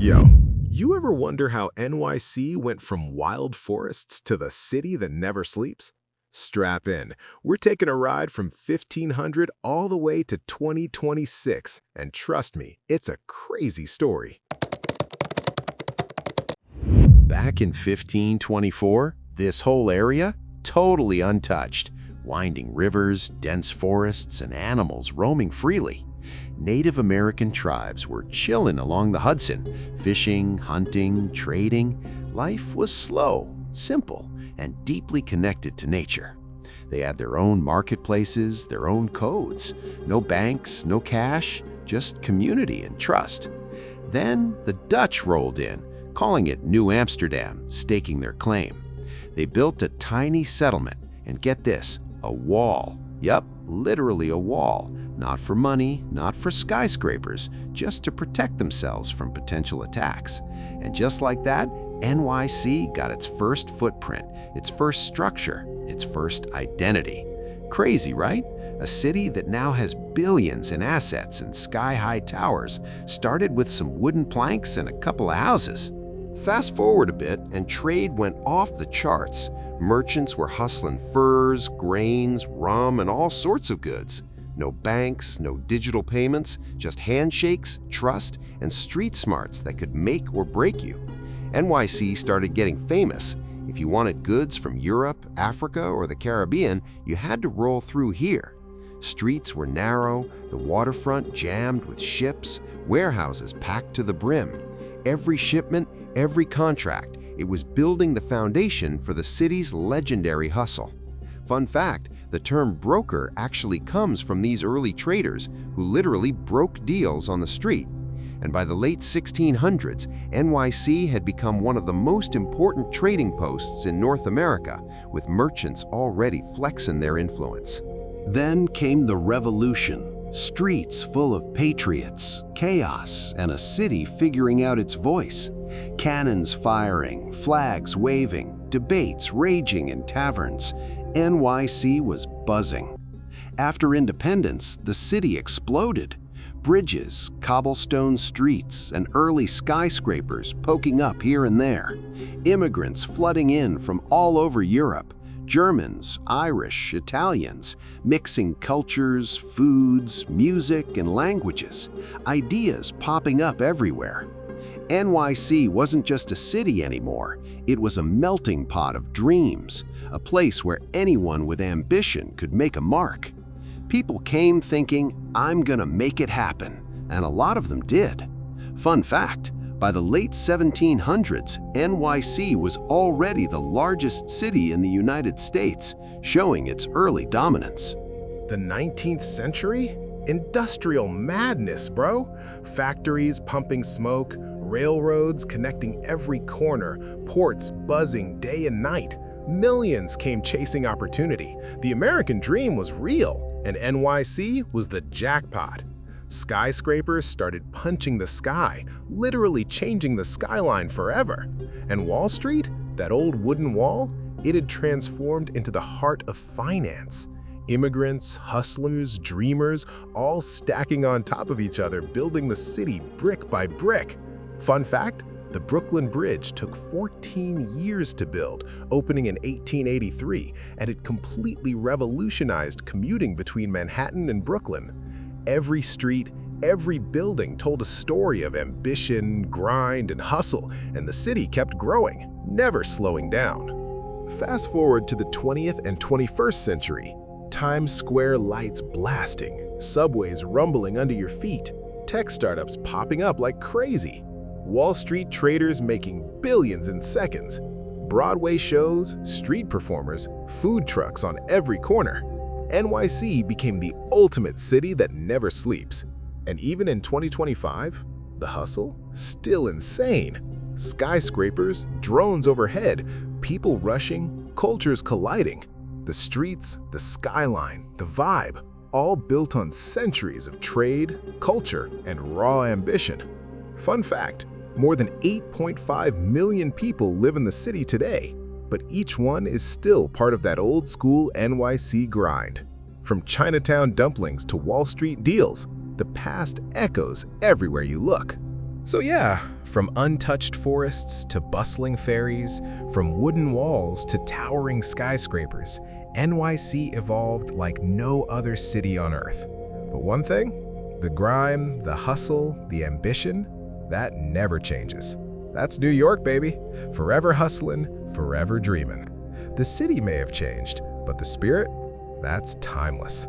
Yo, you ever wonder how NYC went from wild forests to the city that never sleeps? Strap in. We're taking a ride from 1500 all the way to 2026, and trust me, it's a crazy story. Back in 1524, this whole area, totally untouched. Winding rivers, dense forests, and animals roaming freely. Native American tribes were chilling along the Hudson, fishing, hunting, trading. Life was slow, simple, and deeply connected to nature. They had their own marketplaces, their own codes. No banks, no cash, just community and trust. Then the Dutch rolled in, calling it New Amsterdam, staking their claim. They built a tiny settlement, and get this, a wall. Yup, literally a wall. Not for money, not for skyscrapers, just to protect themselves from potential attacks. And just like that, NYC got its first footprint, its first structure, its first identity. Crazy, right? A city that now has billions in assets and sky-high towers started with some wooden planks and a couple of houses. Fast forward a bit, and trade went off the charts. Merchants were hustling furs, grains, rum, and all sorts of goods. No banks, no digital payments, just handshakes, trust, and street smarts that could make or break you. NYC started getting famous. If you wanted goods from Europe, Africa, or the Caribbean, you had to roll through here. Streets were narrow, the waterfront jammed with ships, warehouses packed to the brim. Every shipment, every contract, it was building the foundation for the city's legendary hustle. Fun fact, the term broker actually comes from these early traders who literally broke deals on the street. And by the late 1600s, NYC had become one of the most important trading posts in North America, with merchants already flexing their influence. Then came the revolution, streets full of patriots, chaos, and a city figuring out its voice. Cannons firing, flags waving, debates raging in taverns. NYC was buzzing. After independence, the city exploded. Bridges, cobblestone streets, and early skyscrapers poking up here and there. Immigrants flooding in from all over Europe. Germans, Irish, Italians, mixing cultures, foods, music, and languages. Ideas popping up everywhere. NYC wasn't just a city anymore. It was a melting pot of dreams, a place where anyone with ambition could make a mark. People came thinking, I'm gonna make it happen, and a lot of them did. Fun fact, by the late 1700s, NYC was already the largest city in the United States, showing its early dominance. The 19th century? Industrial madness, bro. Factories pumping smoke, railroads connecting every corner, ports buzzing day and night. Millions came chasing opportunity. The American dream was real, and NYC was the jackpot. Skyscrapers started punching the sky, literally changing the skyline forever. And Wall Street, that old wooden wall, it had transformed into the heart of finance. Immigrants, hustlers, dreamers, all stacking on top of each other, building the city brick by brick. Fun fact, the Brooklyn Bridge took 14 years to build, opening in 1883, and it completely revolutionized commuting between Manhattan and Brooklyn. Every street, every building told a story of ambition, grind, and hustle, and the city kept growing, never slowing down. Fast forward to the 20th and 21st century. Times Square lights blasting, subways rumbling under your feet, tech startups popping up like crazy. Wall Street traders making billions in seconds. Broadway shows, street performers, food trucks on every corner. NYC became the ultimate city that never sleeps. And even in 2025, the hustle? Still insane. Skyscrapers, drones overhead, people rushing, cultures colliding. The streets, the skyline, the vibe, all built on centuries of trade, culture, and raw ambition. Fun fact, more than 8.5 million people live in the city today, but each one is still part of that old school NYC grind. From Chinatown dumplings to Wall Street deals, the past echoes everywhere you look. So yeah, from untouched forests to bustling ferries, from wooden walls to towering skyscrapers, NYC evolved like no other city on Earth. But one thing, the grime, the hustle, the ambition, that never changes. That's New York, baby. Forever hustling, forever dreaming. The city may have changed, but the spirit, that's timeless.